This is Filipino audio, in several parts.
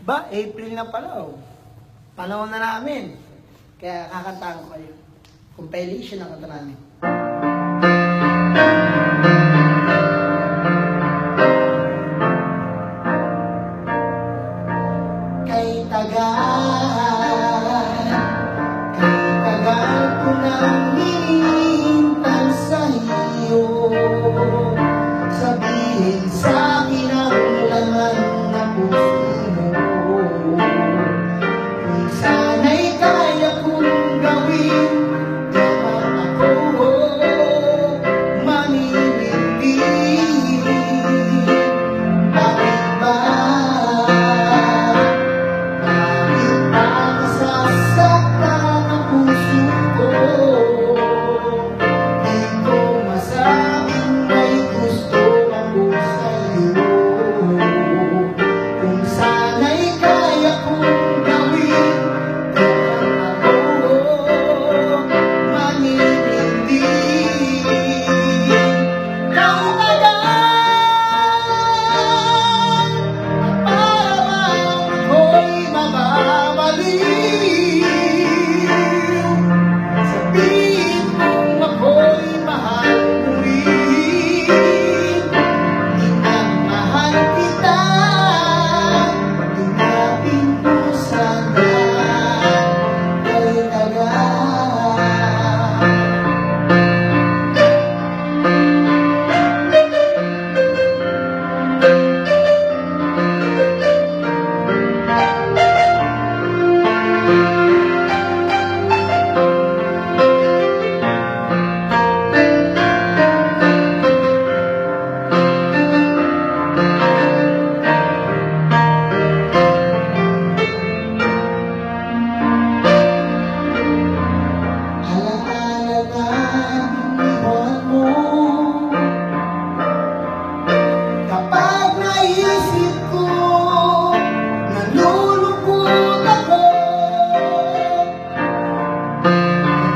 Ba, April na pala oh. Panahon na namin. Kaya kakantahan ko kayo. Compilation ang kanta namin. Kay tagal ko nang hinihintay sa iyo. Sabihin sa'kin ang laman na puso mo. Kung sana'y kaya kong gawin, dapat ako maninindig. Bakit ba? Bakit ba nasasaktan ang puso ko? Di ko masabing may gusto ako sa'yo. Kung sana'y kaya kong gawin, dapat ako maninindig. Kang tagal, para bang ako'y mababaliw. Sabihin mong ako'y mahal mo rin. Minamahal kita, tinapin mo sana kay tagal. Alaala na iniwan mo. Kapag naisip ko, nalulungkot ako.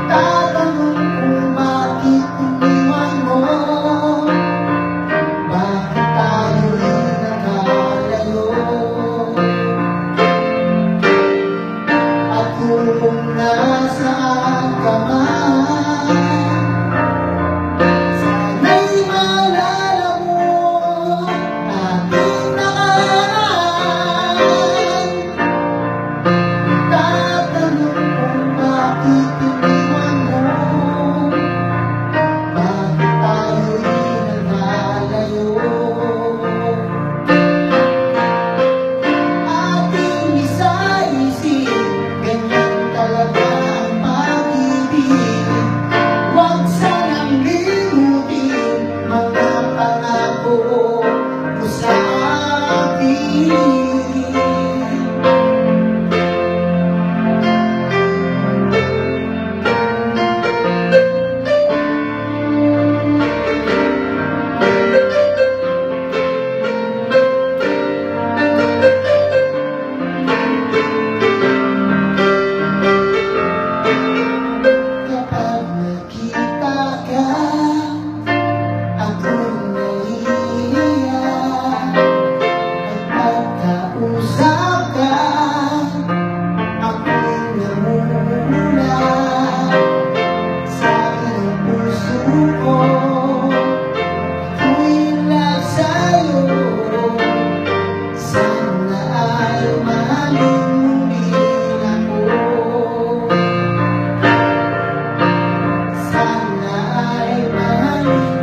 Nagtatanong kung bakit iniwan mo. Bakit tayo'y nagkalayo? At kung nasaan ka man, sana'y maalala mo ating nakaraan. Tatanong kung bakit iniwan mo. Bakit tayo'y nagkalayo? Ating isa-isip, ganyan talaga ang pag-ibig. Huwag sanang limutin mga pangako mo sa akin. Kapag nakita ka, ako'y naiiyak. At pagkausap ka, ako'y namumula. Sabi ng puso ko, ako'y in love sa'yo. Sana ay mahalin mo rin ako. Sana ay mahalin